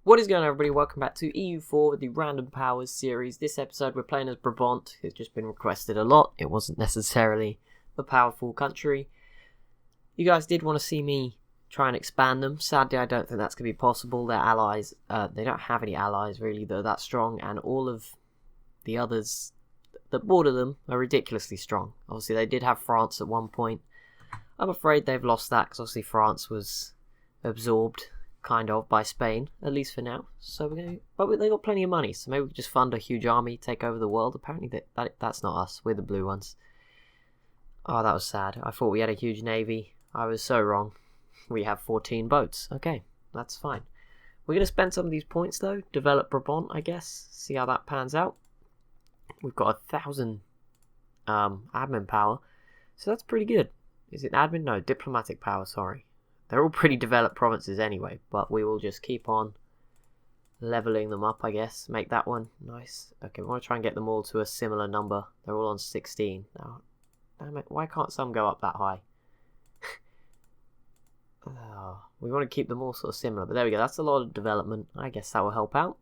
What is going on, everybody? Welcome back to EU4, the Random Powers series. This episode we're playing as Brabant. It's just been requested a lot. It wasn't necessarily a powerful country. You guys did want to see me try and expand them. Sadly, I don't think that's going to be possible. Their allies, they don't have any allies really that are that strong, and all of the others that border them are ridiculously strong. Obviously, they did have France at one point. I'm afraid they've lost that because obviously France was absorbed kind of by Spain, at least for now. So but they got plenty of money, so maybe we can just fund a huge army, take over the world. Apparently that's not us. We're the blue ones. Oh, that was sad. I thought we had a huge navy. I was so wrong. We have 14 boats. Okay, that's fine. We're gonna spend some of these points though, develop Brabant, I guess, see how that pans out. We've got 1,000 admin power, so that's pretty good. Is it admin? No, diplomatic power, sorry. They're all pretty developed provinces anyway, but we will just keep on leveling them up, I guess. Make that one nice. Okay, we want to try and get them all to a similar number. They're all on 16 now. Damn it, why can't some go up that high? We want to keep them all sort of similar, but there we go. That's a lot of development. I guess that will help out.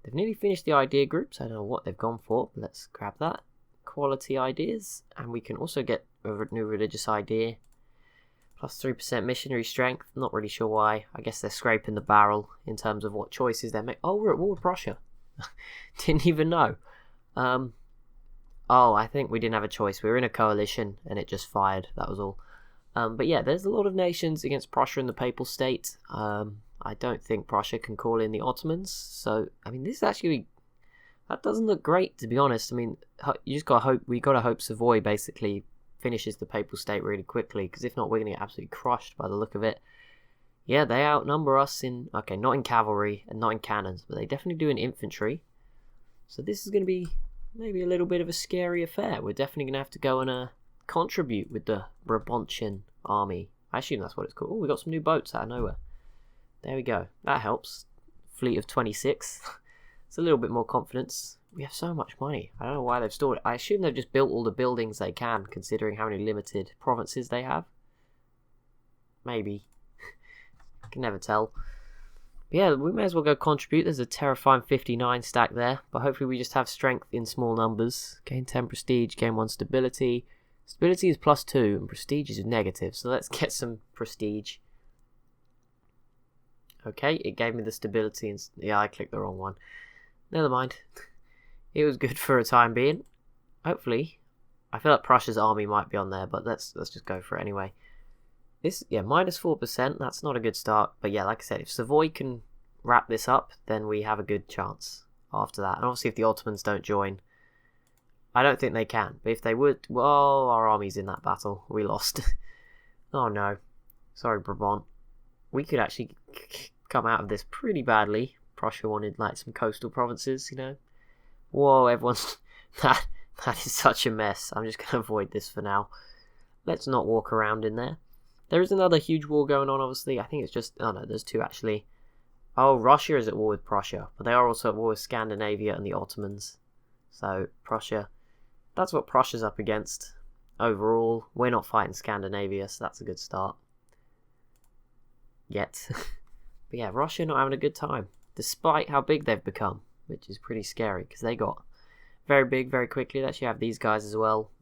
They've nearly finished the idea groups. I don't know what they've gone for, but let's grab that. Quality ideas, and we can also get a new religious idea. Plus 3% missionary strength. Not really sure why. I guess they're scraping the barrel in terms of what choices they're making. Oh, we're at war with Prussia. Didn't even know. Oh, I think we didn't have a choice. We were in a coalition and it just fired. That was all. But yeah, there's a lot of nations against Prussia and the Papal State. I don't think Prussia can call in the Ottomans. So, I mean, this actually... That doesn't look great, to be honest. I mean, you just gotta hope... We gotta hope Savoy basically finishes the Papal State really quickly, because if not, we're going to get absolutely crushed by the look of it. Yeah, they outnumber us in... Okay, not in cavalry and not in cannons, but they definitely do in infantry. So this is going to be maybe a little bit of a scary affair. We're definitely going to have to go and contribute with the Brabantian army. I assume that's what it's called. Oh, we got some new boats out of nowhere. There we go. That helps. Fleet of 26. It's a little bit more confidence. We have so much money. I don't know why they've stored it. I assume they've just built all the buildings they can, considering how many limited provinces they have. Maybe. I can never tell. But yeah, we may as well go contribute. There's a terrifying 59 stack there, but hopefully we just have strength in small numbers. Gain 10 prestige, gain 1 stability. Stability is +2 and prestige is negative, so let's get some prestige. Okay, it gave me the stability and... Yeah, I clicked the wrong one. Never mind. It was good for a time being. Hopefully. I feel like Prussia's army might be on there, but let's just go for it anyway. This, yeah, -4%. That's not a good start. But yeah, like I said, if Savoy can wrap this up, then we have a good chance after that. And obviously if the Ottomans don't join, I don't think they can. But if they would, well, our army's in that battle. We lost. Oh no. Sorry, Brabant. We could actually come out of this pretty badly. Prussia wanted like some coastal provinces, you know. Whoa, everyone's... that is such a mess. I'm just going to avoid this for now. Let's not walk around in there. There is another huge war going on, obviously. I think it's just... Oh, no, there's two, actually. Oh, Russia is at war with Prussia. But they are also at war with Scandinavia and the Ottomans. So, Prussia... That's what Prussia's up against. Overall, we're not fighting Scandinavia, so that's a good start. Yet. But yeah, Russia not having a good time. Despite how big they've become. Which is pretty scary, because they got very big very quickly. They actually have these guys as well.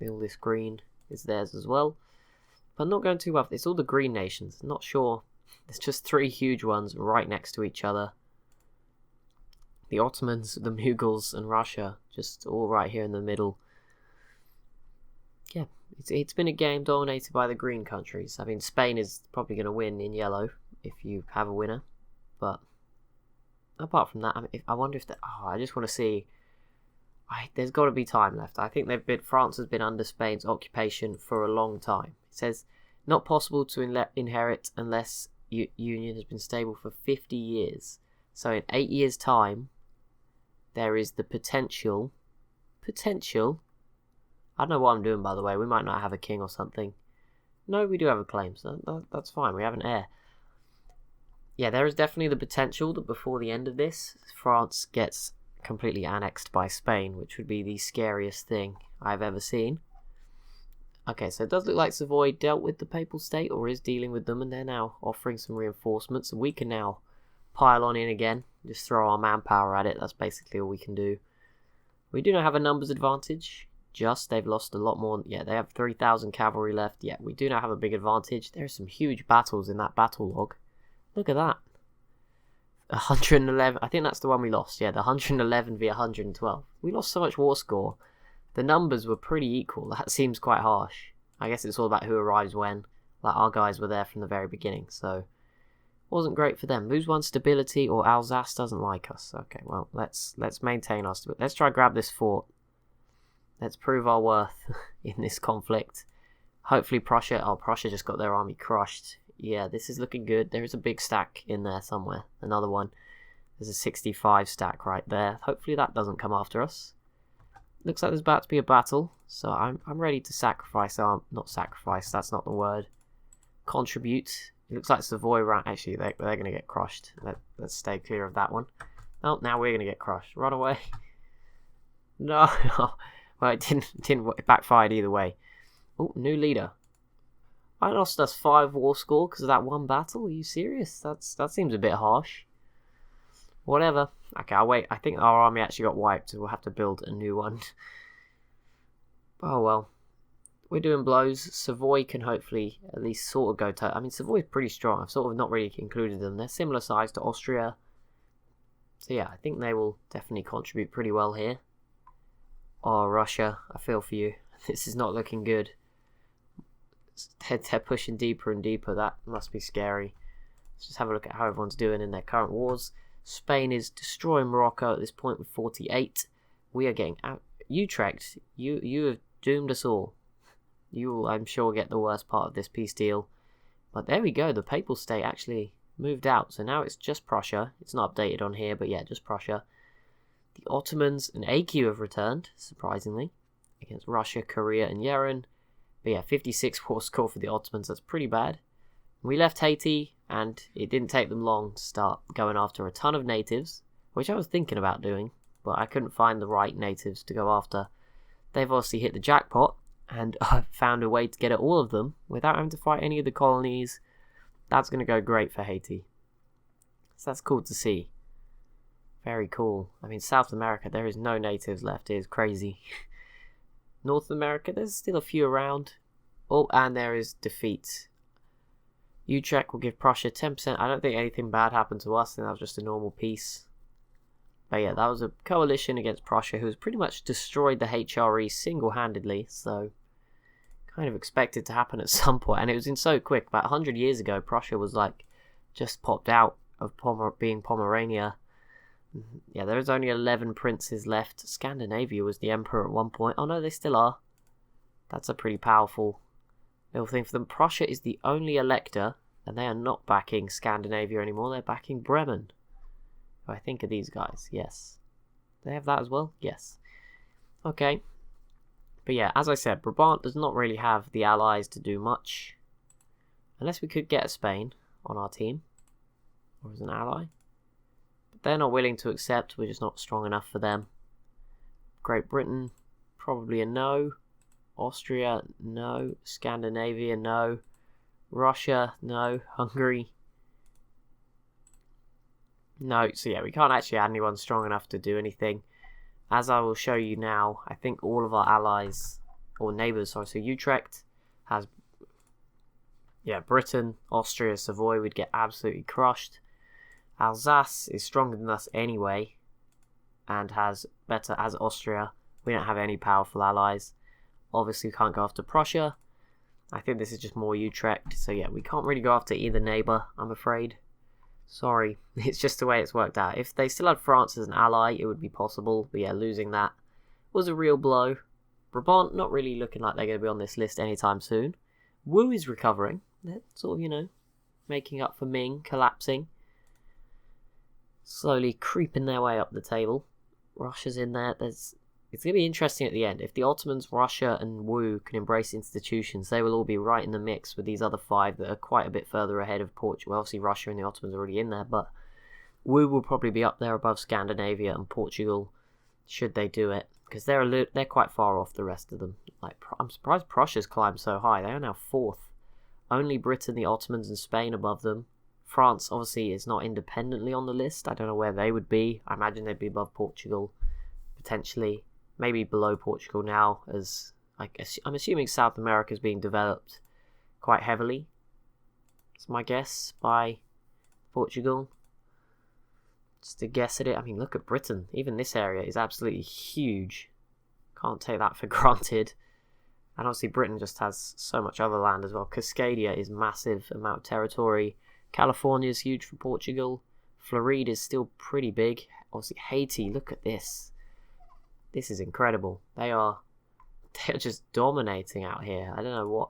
All this green is theirs as well. But not going too well. It's all the green nations. Not sure. There's just 3 huge ones right next to each other. The Ottomans, the Mughals, and Russia. Just all right here in the middle. Yeah, it's been a game dominated by the green countries. I mean, Spain is probably going to win in yellow, if you have a winner. But... apart from that, I mean, I wonder if... I just want to see... there's got to be time left. I think France has been under Spain's occupation for a long time. It says, not possible to inherit unless union has been stable for 50 years. So in 8 years' time, there is the potential... I don't know what I'm doing, by the way. We might not have a king or something. No, we do have a claim, so that's fine. We have an heir. Yeah, there is definitely the potential that before the end of this, France gets completely annexed by Spain, which would be the scariest thing I've ever seen. Okay, so it does look like Savoy dealt with the Papal State, or is dealing with them, and they're now offering some reinforcements, and we can now pile on in again. Just throw our manpower at it. That's basically all we can do. We do not have a numbers advantage. Just, they've lost a lot more. Yeah, they have 3,000 cavalry left. Yeah, we do not have a big advantage. There's some huge battles in that battle log. Look at that. 111. I think that's the one we lost. Yeah, the 111 v 112. We lost so much war score. The numbers were pretty equal. That seems quite harsh. I guess it's all about who arrives when. Like, our guys were there from the very beginning, so wasn't great for them. Lose 1 stability, or Alsace doesn't like us. Okay, well, let's maintain our stability. Let's try grab this fort. Let's prove our worth in this conflict. Hopefully Prussia... Oh, Prussia just got their army crushed. Yeah, this is looking good. There is a big stack in there somewhere. Another one. There's a 65 stack right there. Hopefully that doesn't come after us. Looks like there's about to be a battle, so I'm ready to sacrifice. Not sacrifice, that's not the word. Contribute. It looks like Savoy actually, they're going to get crushed. Let's stay clear of that one. Oh, now we're going to get crushed. Run away. No. Well, it backfired either way. Oh, new leader. I lost us 5 war score because of that one battle. Are you serious? That seems a bit harsh. Whatever. Okay, I'll wait. I think our army actually got wiped, so we'll have to build a new one. Oh well. We're doing blows. Savoy can hopefully at least sort of go to... I mean, Savoy's pretty strong. I've sort of not really included them. They're similar size to Austria. So yeah, I think they will definitely contribute pretty well here. Oh, Russia, I feel for you. This is not looking good. They're pushing deeper and deeper. That must be scary. Let's just have a look at how everyone's doing in their current wars. Spain is destroying Morocco at this point with 48. We are getting out. Utrecht, you have doomed us all. You will, I'm sure, get the worst part of this peace deal. But there we go. The Papal State actually moved out. So now it's just Prussia. It's not updated on here, but yeah, just Prussia. The Ottomans and AQ have returned, surprisingly, against Russia, Korea, and Yerevan. But yeah, 56 war score for the Ottomans. That's pretty bad. We left Haiti, and it didn't take them long to start going after a ton of natives, which I was thinking about doing, but I couldn't find the right natives to go after. They've obviously hit the jackpot, and I've found a way to get at all of them without having to fight any of the colonies. That's going to go great for Haiti. So that's cool to see. Very cool. I mean, South America, there is no natives left. It is crazy. North America, there's still a few around. Oh, and there is defeat. Utrecht will give Prussia 10%. I don't think anything bad happened to us. I think that was just a normal peace. But yeah, that was a coalition against Prussia who has pretty much destroyed the HRE single-handedly. So, kind of expected to happen at some point. And it was in so quick. About 100 years ago, Prussia was like just popped out of being Pomerania. Yeah, there's only 11 princes left. Scandinavia was the emperor at one point. Oh no, they still are. That's a pretty powerful little thing for them. Prussia is the only elector, and they are not backing Scandinavia anymore. They're backing Bremen. I think of these guys, yes. They have that as well? Yes. Okay. But yeah, as I said, Brabant does not really have the allies to do much. Unless we could get Spain on our team. Or as an ally. They're not willing to accept. We're just not strong enough for them. Great Britain, probably a no. Austria, no. Scandinavia, no. Russia, no. Hungary, no. So yeah, we can't actually add anyone strong enough to do anything. As I will show you now, I think all of our allies, or neighbours, sorry, so Utrecht has, yeah, Britain, Austria, Savoy would get absolutely crushed. Alsace is stronger than us anyway, and has better as Austria. We don't have any powerful allies. Obviously, we can't go after Prussia. I think this is just more Utrecht. So yeah, we can't really go after either neighbour, I'm afraid. Sorry, it's just the way it's worked out. If they still had France as an ally, it would be possible. But yeah, losing that was a real blow. Brabant, not really looking like they're going to be on this list anytime soon. Wu is recovering. They're sort of, you know, making up for Ming collapsing. Slowly creeping their way up the table. Russia's in there. It's going to be interesting at the end. If the Ottomans, Russia and Wu can embrace institutions, they will all be right in the mix with these other 5 that are quite a bit further ahead of Portugal. Well, obviously Russia and the Ottomans are already in there, but Wu will probably be up there above Scandinavia and Portugal, should they do it, because they're quite far off the rest of them. Like, I'm surprised Prussia's climbed so high. They are now 4th. Only Britain, the Ottomans and Spain above them. France obviously is not independently on the list. I don't know where they would be. I imagine they'd be above Portugal, potentially. Maybe below Portugal now, as I'm assuming South America is being developed quite heavily. It's my guess, by Portugal. Just to guess at it. I mean, look at Britain. Even this area is absolutely huge. Can't take that for granted. And obviously Britain just has so much other land as well. Cascadia is massive amount of territory. California is huge for Portugal. Florida is still pretty big. Obviously Haiti, look at this. This is incredible. They're just dominating out here. I don't know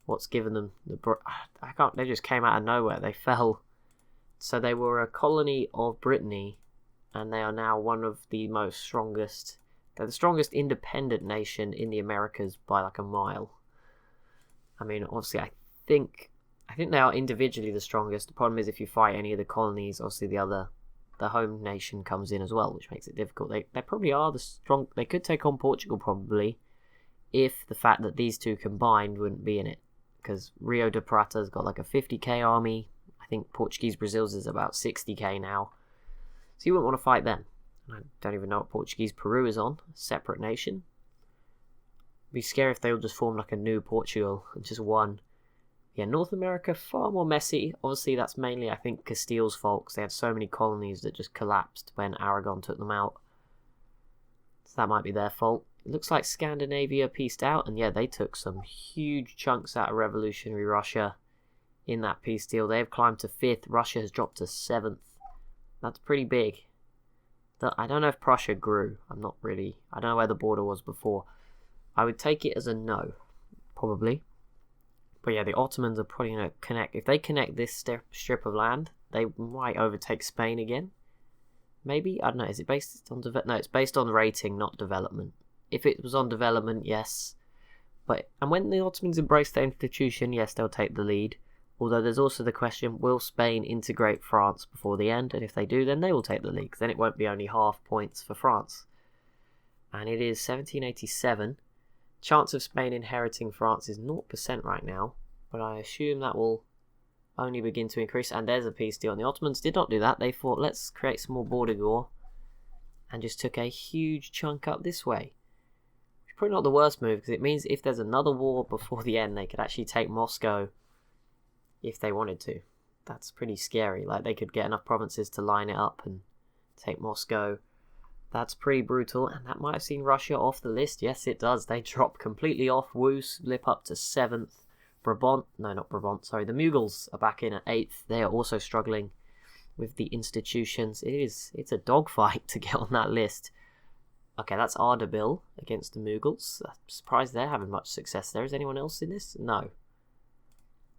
what's given them they just came out of nowhere. They fell. So they were a colony of Brittany, and they are now one of the strongest. They're the strongest independent nation in the Americas by like a mile. I mean, obviously, I think they are individually the strongest. The problem is if you fight any of the colonies, obviously the home nation comes in as well, which makes it difficult. They probably are they could take on Portugal probably, if the fact that these two combined wouldn't be in it. Because Rio de Prata's got like a 50k army. I think Portuguese Brazil's is about 60k now. So you wouldn't want to fight them. I don't even know what Portuguese Peru is on. A separate nation. It'd be scary if they all just formed like a new Portugal and just won. Yeah, North America, far more messy. Obviously, that's mainly, I think, Castile's fault, because they had so many colonies that just collapsed when Aragon took them out. So that might be their fault. It looks like Scandinavia pieced out, and yeah, they took some huge chunks out of revolutionary Russia in that peace deal. They've climbed to 5th. Russia has dropped to 7th. That's pretty big. I don't know if Prussia grew. I don't know where the border was before. I would take it as a no, probably. But yeah, the Ottomans are probably going to connect. If they connect this strip of land, they might overtake Spain again. Maybe? I don't know. Is it based on... No, it's based on rating, not development. If it was on development, yes. And when the Ottomans embrace their institution, yes, they'll take the lead. Although there's also the question, will Spain integrate France before the end? And if they do, then they will take the lead, 'cause then it won't be only half points for France. And it is 1787. Chance of Spain inheriting France is 0% right now, but I assume that will only begin to increase. And there's a peace deal. And the Ottomans did not do that. They thought, let's create some more border war, and just took a huge chunk up this way. Which is probably not the worst move, because it means if there's another war before the end, they could actually take Moscow if they wanted to. That's pretty scary. Like, they could get enough provinces to line it up and take Moscow. That's pretty brutal, and that might have seen Russia off the list. Yes, it does. They drop completely off. Wu slip up to 7th. The Mughals are back in at 8th. They are also struggling with the institutions. It's a dogfight to get on that list. Okay, that's Ardabil against the Mughals. I'm surprised they're having much success there. Is anyone else in this? No.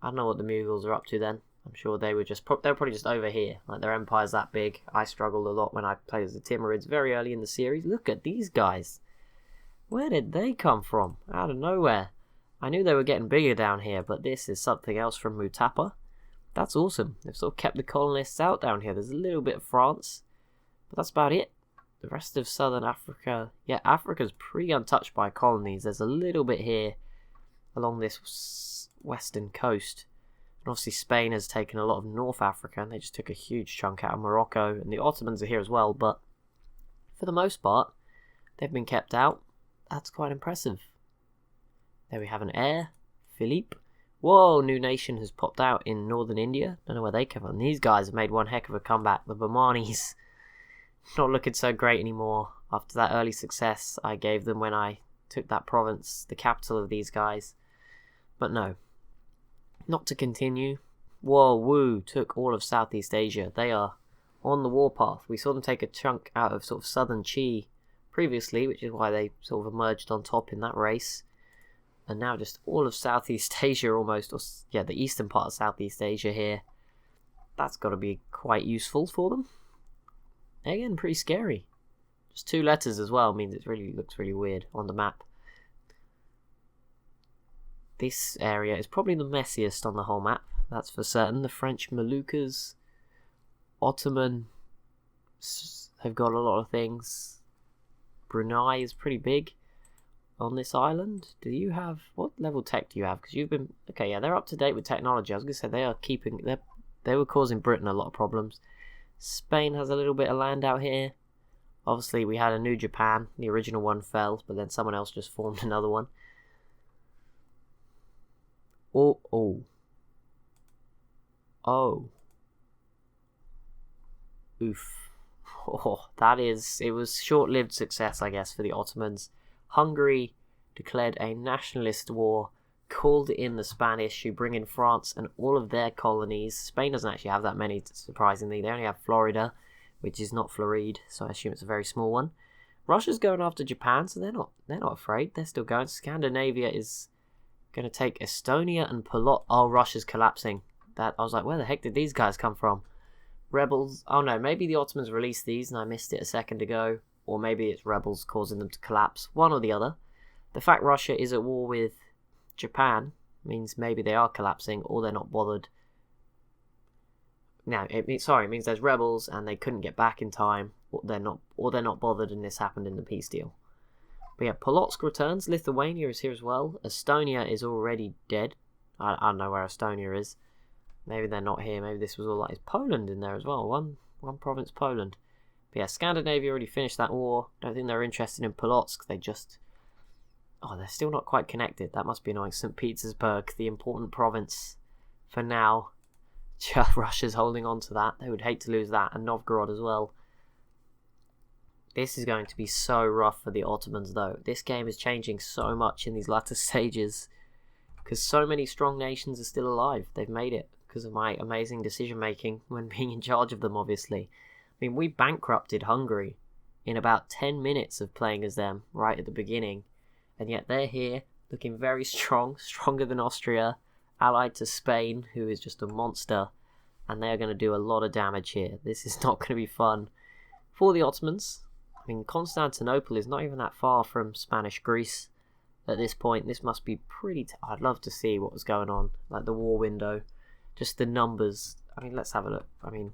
I don't know what the Mughals are up to then. I'm sure they were probably just over here. Like, their empire's that big. I struggled a lot when I played as the Timurids very early in the series. Look at these guys. Where did they come from? Out of nowhere. I knew they were getting bigger down here, but this is something else from Mutapa. That's awesome. They've sort of kept the colonists out down here. There's a little bit of France, but that's about it. The rest of southern Africa, yeah, Africa's pretty untouched by colonies. There's a little bit here along this western coast. And obviously Spain has taken a lot of North Africa, and they just took a huge chunk out of Morocco, and the Ottomans are here as well, but for the most part, they've been kept out. That's quite impressive. There we have an heir, Philippe. Whoa, new nation has popped out in northern India. Don't know where they come from. These guys have made one heck of a comeback. The Bahmanis not looking so great anymore after that early success I gave them when I took that province, the capital of these guys. But no, not to continue. Whoa, Wu took all of Southeast Asia. They are on the warpath. We saw them take a chunk out of sort of southern Qi previously, which is why they sort of emerged on top in that race. And now just all of Southeast Asia almost, or yeah, the eastern part of Southeast Asia here. That's got to be quite useful for them. Again, pretty scary. Just 2 letters as well means it really looks really weird on the map. This area is probably the messiest on the whole map, that's for certain. The French Moluccas, Ottoman have got a lot of things. Brunei is pretty big on this island. Do you have, what level tech do you have? Because you've been, okay, yeah, they're up to date with technology. I was going to say they're They were causing Britain a lot of problems. Spain has a little bit of land out here. Obviously, we had a new Japan. The original one fell, but then someone else just formed another one. Oh. Oof. Oh, it was short-lived success, I guess, for the Ottomans. Hungary declared a nationalist war, called in the Spanish, who bring in France and all of their colonies. Spain doesn't actually have that many, surprisingly. They only have Florida, which is not Floride, so I assume it's a very small one. Russia's going after Japan, so they're not afraid. They're still going. Scandinavia is going to take Estonia and Polot. Oh, Russia's collapsing. I was like, where the heck did these guys come from? Rebels. Oh no, maybe the Ottomans released these and I missed it a second ago. Or maybe it's rebels causing them to collapse. One or the other. The fact Russia is at war with Japan means maybe they are collapsing or they're not bothered. No, it means there's rebels and they couldn't get back in time, or they're not bothered, and this happened in the peace deal. But yeah, Polotsk returns. Lithuania is here as well. Estonia is already dead. I don't know where Estonia is. Maybe they're not here. Maybe this was all like... Is Poland in there as well? One province, Poland. But yeah, Scandinavia already finished that war. Don't think they're interested in Polotsk. They just... Oh, they're still not quite connected. That must be annoying. St. Petersburg, the important province for now. Russia's holding on to that. They would hate to lose that. And Novgorod as well. This is going to be so rough for the Ottomans, though. This game is changing so much in these latter stages. Because so many strong nations are still alive. They've made it. Because of my amazing decision-making when being in charge of them, obviously. I mean, we bankrupted Hungary in about 10 minutes of playing as them right at the beginning. And yet they're here, looking very strong, stronger than Austria, allied to Spain, who is just a monster. And they're going to do a lot of damage here. This is not going to be fun for the Ottomans. I mean, Constantinople is not even that far from Spanish Greece at this point. This must be pretty... I'd love to see what was going on, like the war window. Just the numbers. I mean, let's have a look. I mean,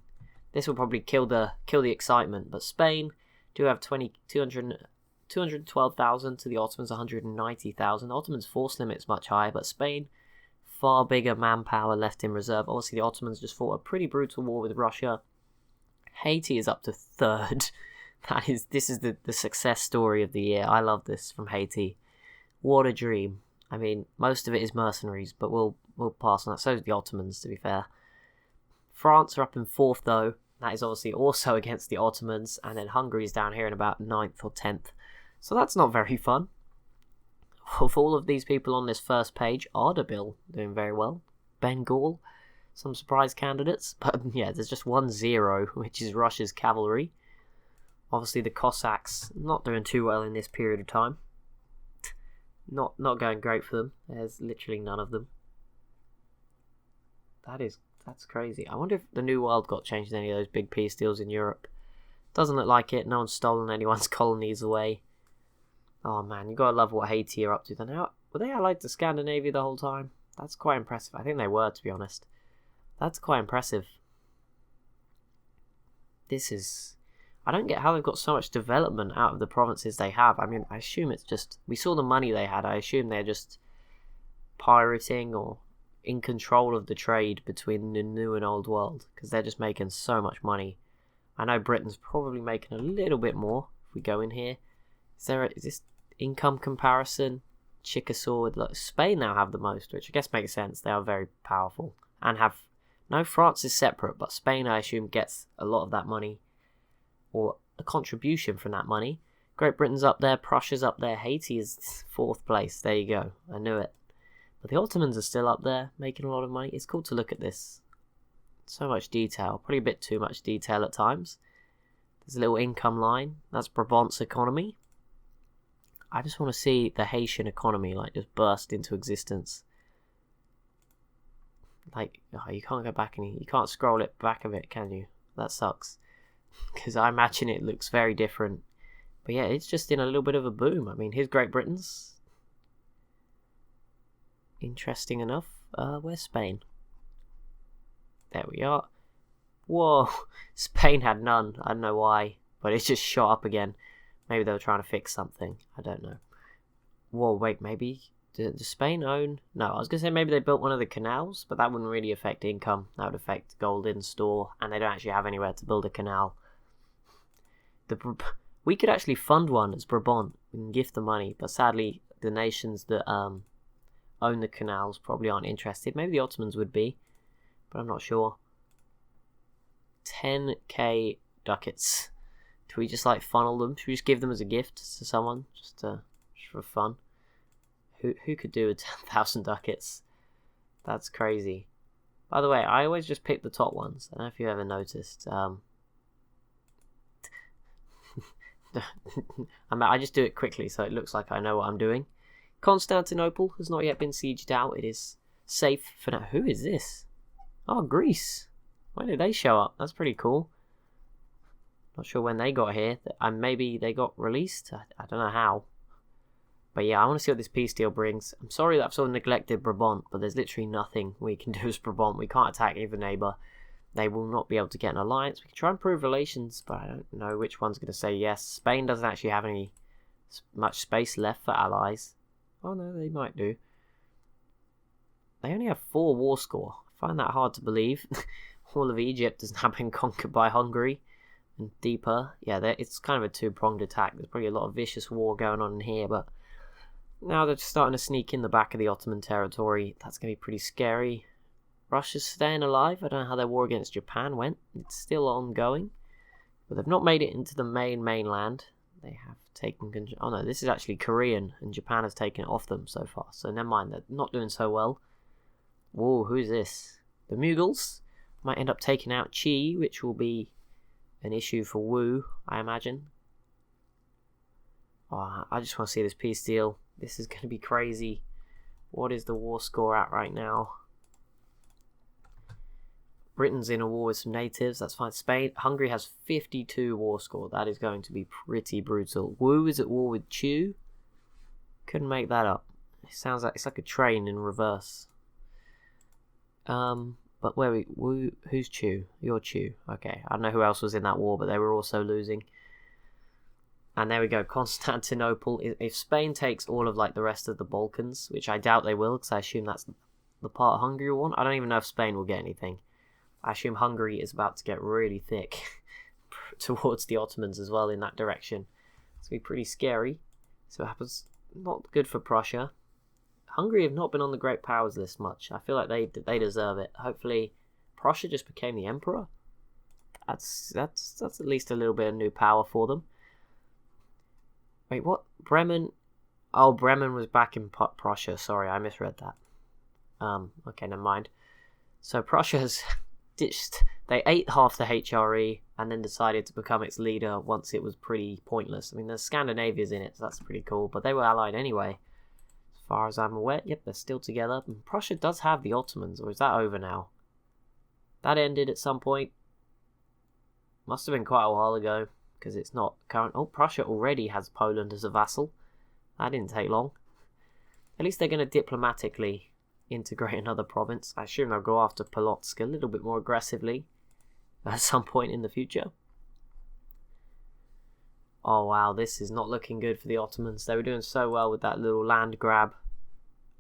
this will probably kill the excitement. But Spain do have 212,000 to the Ottomans 190,000. Ottomans' force limit is much higher, but Spain, far bigger manpower left in reserve. Obviously, the Ottomans just fought a pretty brutal war with Russia. Haiti is up to third. This is the success story of the year. I love this from Haiti. What a dream. I mean, most of it is mercenaries, but we'll pass on that. So is the Ottomans, to be fair. France are up in fourth, though. That is obviously also against the Ottomans. And then Hungary's down here in about 9th or 10th. So that's not very fun. Of all of these people on this first page, Ardabil doing very well. Bengal, some surprise candidates. But yeah, there's just 1-0, which is Russia's cavalry. Obviously the Cossacks not doing too well in this period of time. Not going great for them. There's literally none of them. That's crazy. I wonder if the New World got changed in any of those big peace deals in Europe. Doesn't look like it. No one's stolen anyone's colonies away. Oh man, you gotta love what Haiti are up to. Then were they allied to Scandinavia the whole time? That's quite impressive. I think they were, to be honest. That's quite impressive. I don't get how they've got so much development out of the provinces they have. I mean, I assume it's just... We saw the money they had. I assume they're just pirating or in control of the trade between the new and old world. Because they're just making so much money. I know Britain's probably making a little bit more if we go in here. Is this income comparison? Chickasaw with... Look, Spain now have the most, which I guess makes sense. They are very powerful. And have... No, France is separate, but Spain, I assume, gets a lot of that money. Or a contribution from that money. Great Britain's up there, Prussia's up there, Haiti is 4th place. There you go, I knew it. But the Ottomans are still up there, making a lot of money. It's cool to look at this. So much detail, probably a bit too much detail at times. There's a little income line, that's Brabant's economy. I just want to see the Haitian economy like just burst into existence. Like, oh, you can't go back and you can't scroll it back of it, can you? That sucks. Because I imagine it looks very different. But yeah, it's just in a little bit of a boom. I mean, here's Great Britain's. Interesting enough. Where's Spain? There we are. Whoa, Spain had none. I don't know why, but it's just shot up again. Maybe they were trying to fix something. I don't know. Whoa, wait, maybe Does Spain own? No, I was going to say maybe they built one of the canals, but that wouldn't really affect income. That would affect gold in store, and they don't actually have anywhere to build a canal. We could actually fund one as Brabant. We can gift the money, but sadly, the nations that own the canals probably aren't interested. Maybe the Ottomans would be, but I'm not sure. 10k ducats. Do we just like funnel them? Should we just give them as a gift to someone, just for fun? Who could do with 10,000 ducats? That's crazy. By the way, I always just pick the top ones. I don't know if you ever noticed. I just do it quickly so it looks like I know what I'm doing. Constantinople has not yet been sieged out. It is safe for now. Who is this? Oh, Greece. When did they show up? That's pretty cool. Not sure when they got here. And maybe they got released. I don't know how. But yeah, I want to see what this peace deal brings. I'm sorry that I've sort of neglected Brabant, but there's literally nothing we can do as Brabant. We can't attack either neighbour. They will not be able to get an alliance. We can try and improve relations, but I don't know which one's going to say yes. Spain doesn't actually have much space left for allies. Oh no, they might do. They only have 4 war score. I find that hard to believe. All of Egypt has now been conquered by Hungary. And deeper, yeah, it's kind of a two-pronged attack. There's probably a lot of vicious war going on in here, but now they're just starting to sneak in the back of the Ottoman territory. That's going to be pretty scary. Russia's staying alive. I don't know how their war against Japan went. It's still ongoing. But they've not made it into the mainland. They have taken control. Oh no, this is actually Korean, and Japan has taken it off them so far. So never mind, they're not doing so well. Whoa, who's this? The Mughals might end up taking out Qi, which will be an issue for Wu, I imagine. Oh, I just want to see this peace deal. This is going to be crazy. What is the war score at right now? Britain's in a war with some natives. That's fine. Hungary has 52 war score. That is going to be pretty brutal. Wu is at war with Chu. Couldn't make that up. It sounds like it's like a train in reverse. But who's Chu? You're Chu. Okay, I don't know who else was in that war, but they were also losing. And there we go, Constantinople. If Spain takes all of like the rest of the Balkans, which I doubt they will, because I assume that's the part Hungary will want. I don't even know if Spain will get anything. I assume Hungary is about to get really thick towards the Ottomans as well in that direction. It's going to be pretty scary. So it happens. Not good for Prussia. Hungary have not been on the Great Powers list much. I feel like they deserve it. Hopefully, Prussia just became the emperor. That's at least a little bit of new power for them. Wait, what? Bremen? Oh, Bremen was back in Prussia. Sorry, I misread that. Okay, never mind. So Prussia's ditched. They ate half the HRE and then decided to become its leader once it was pretty pointless. I mean, there's Scandinavia's in it, so that's pretty cool. But they were allied anyway. As far as I'm aware, yep, they're still together. And Prussia does have the Ottomans, or is that over now? That ended at some point. Must have been quite a while ago, because it's not current. Oh, Prussia already has Poland as a vassal. That didn't take long. At least they're going to diplomatically integrate another province. I assume they'll go after Polotsk a little bit more aggressively at some point in the future. Oh wow, this is not looking good for the Ottomans. They were doing so well with that little land grab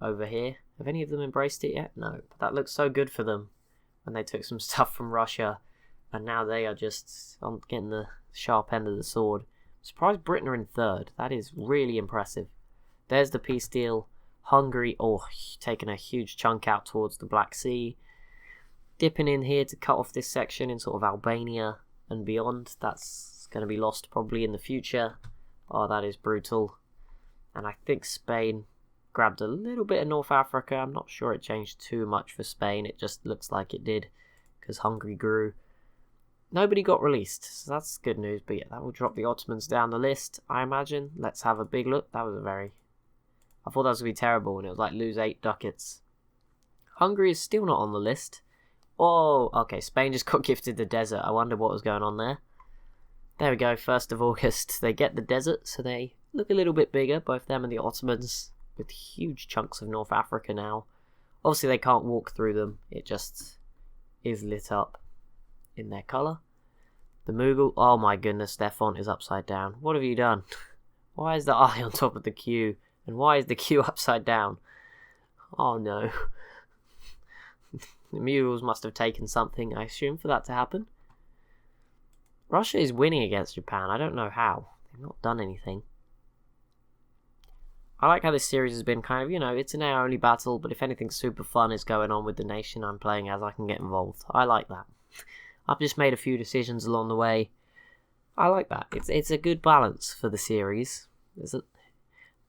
over here. Have any of them embraced it yet? No, but that looks so good for them when they took some stuff from Russia, and now they are just on getting the sharp end of the sword. I'm surprised Britain are in third. That is really impressive. There's the peace deal. Hungary, taking a huge chunk out towards the Black Sea. Dipping in here to cut off this section in sort of Albania and beyond. That's going to be lost probably in the future. Oh, that is brutal. And I think Spain grabbed a little bit of North Africa. I'm not sure it changed too much for Spain. It just looks like it did because Hungary grew. Nobody got released, so that's good news. But yeah, that will drop the Ottomans down the list, I imagine. Let's have a big look. That was I thought that was going to be terrible when it was like lose 8 ducats. Hungary is still not on the list. Oh, okay, Spain just got gifted the desert. I wonder what was going on there. There we go, 1st of August. They get the desert, so they look a little bit bigger, both them and the Ottomans, with huge chunks of North Africa now. Obviously, they can't walk through them. It just is lit up in their colour. The Mughal, oh my goodness, their font is upside down. What have you done? Why is the I on top of the Q? And why is the Q upside down? Oh no. The mules must have taken something, I assume, for that to happen. Russia is winning against Japan. I don't know how. They've not done anything. I like how this series has been kind of, it's an air-only battle, but if anything super fun is going on with the nation I'm playing as, I can get involved. I like that. I've just made a few decisions along the way. I like that. It's a good balance for the series. The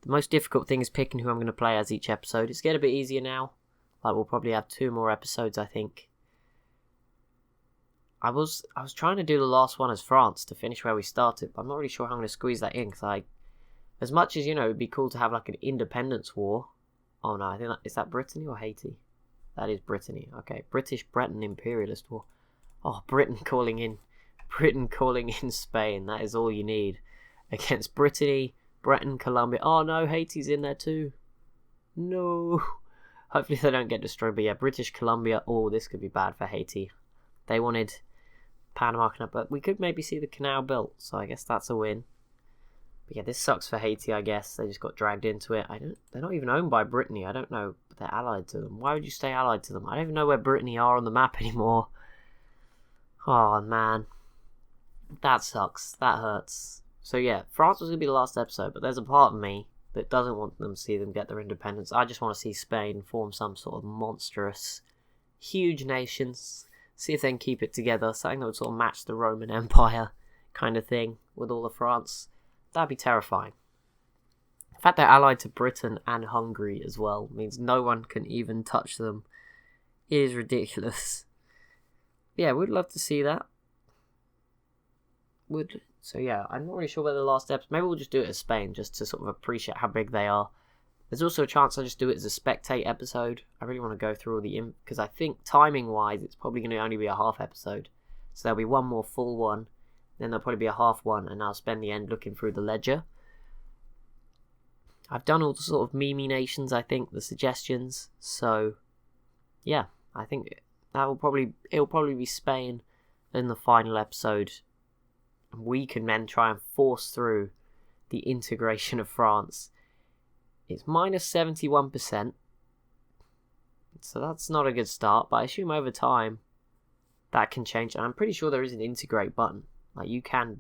most difficult thing is picking who I'm going to play as each episode. It's getting a bit easier now. Like, we'll probably have 2 more episodes, I think. I was trying to do the last one as France to finish where we started, but I'm not really sure how I'm going to squeeze that in, because as much as, it'd be cool to have like an independence war. Oh no, I think is that Brittany or Haiti? That is Brittany. Okay, British-Breton imperialist war. Oh, Britain calling in Spain. That is all you need. Against Brittany, Breton, Colombia. Oh no, Haiti's in there too. No. Hopefully they don't get destroyed. But yeah, British Columbia. Oh, this could be bad for Haiti. They wanted Panama Canal, but we could maybe see the canal built. So I guess that's a win. But yeah, this sucks for Haiti, I guess. They just got dragged into it. They're not even owned by Brittany. I don't know. But they're allied to them. Why would you stay allied to them? I don't even know where Brittany are on the map anymore. Oh, man. That sucks. That hurts. So yeah, France was going to be the last episode, but there's a part of me that doesn't want them to see them get their independence. I just want to see Spain form some sort of monstrous, huge nations. See if they can keep it together. Something that would sort of match the Roman Empire kind of thing with all of France. That'd be terrifying. The fact they're allied to Britain and Hungary as well means no one can even touch them. It is ridiculous. Yeah, we'd love to see that. So yeah, I'm not really sure where the last episode. Maybe we'll just do it as Spain, just to sort of appreciate how big they are. There's also a chance I just do it as a spectate episode. I really want to go through all the because I think timing-wise, it's probably going to only be a half episode. So there'll be one more full one, then there'll probably be a half one, and I'll spend the end looking through the ledger. I've done all the sort of meme nations, I think, the suggestions. So yeah, I think it'll probably be Spain in the final episode. We can then try and force through the integration of France. It's minus 71%. So that's not a good start, but I assume over time that can change. And I'm pretty sure there is an integrate button. Like you can,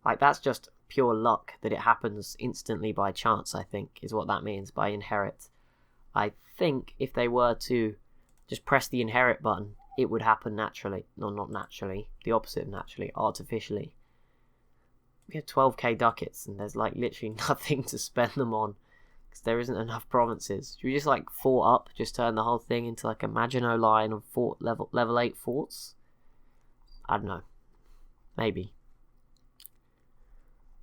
like that's just pure luck that it happens instantly by chance, I think, is what that means by inherit. I think if they were to just press the inherit button, it would happen naturally. No, not naturally. The opposite of naturally, artificially. We have 12k ducats and there's like literally nothing to spend them on because there isn't enough provinces. Should we just like fort up, just turn the whole thing into like a Maginot Line of level 8 forts? I don't know. Maybe.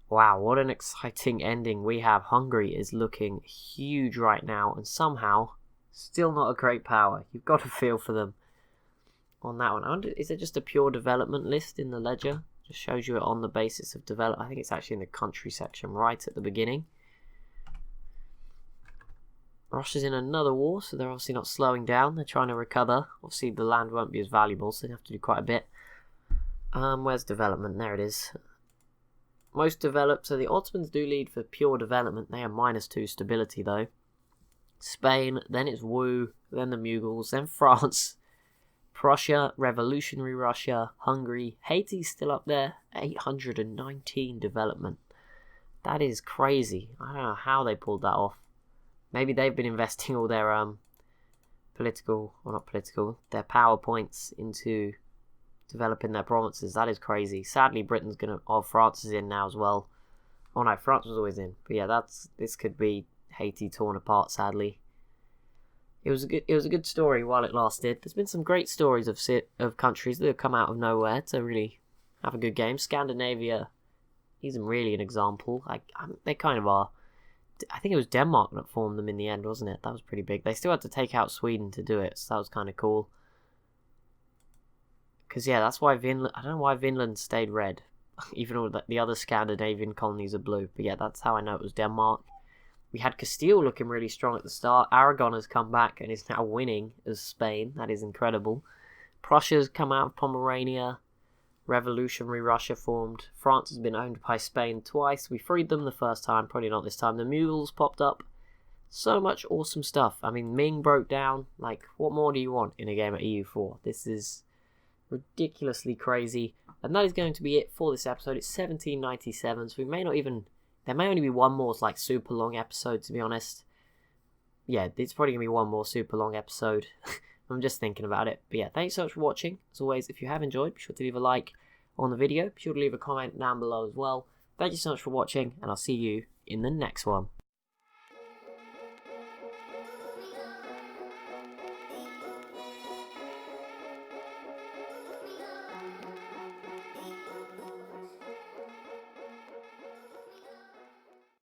Wow, what an exciting ending we have. Hungary is looking huge right now and somehow still not a great power. You've got to feel for them on that one. I wonder, is it just a pure development list in the ledger? Just shows you it on the basis of develop. I think it's actually in the country section right at the beginning. Russia's in another war, so they're obviously not slowing down. They're trying to recover. Obviously, the land won't be as valuable, so they have to do quite a bit. Where's development? There it is. Most developed. So the Ottomans do lead for pure development. They are -2 stability, though. Spain, then it's Wu, then the Mughals, then France. Prussia, Revolutionary Russia, Hungary, Haiti's still up there, 819 development. That is crazy. I don't know how they pulled that off. Maybe they've been investing all their their power points into developing their provinces. That is crazy. Sadly, France is in now as well. Oh no, France was always in. But yeah, this could be Haiti torn apart, sadly. It was a good story while it lasted. There's been some great stories of countries that have come out of nowhere to really have a good game. Scandinavia isn't really an example. They kind of are. I think it was Denmark that formed them in the end, wasn't it? That was pretty big. They still had to take out Sweden to do it, so that was kind of cool. Because yeah, that's why Vinland. I don't know why Vinland stayed red, even though the other Scandinavian colonies are blue. But yeah, that's how I know it was Denmark. We had Castile looking really strong at the start. Aragon has come back and is now winning as Spain. That is incredible. Prussia's come out of Pomerania. Revolutionary Russia formed. France has been owned by Spain twice. We freed them the first time, probably not this time. The Mughals popped up. So much awesome stuff. I mean, Ming broke down. Like, what more do you want in a game at EU4? This is ridiculously crazy. And that is going to be it for this episode. It's 1797, so we may not even... There may only be one more, like, super long episode, to be honest. Yeah, it's probably going to be one more super long episode. I'm just thinking about it. But yeah, thanks so much for watching. As always, if you have enjoyed, be sure to leave a like on the video. Be sure to leave a comment down below as well. Thank you so much for watching, and I'll see you in the next one.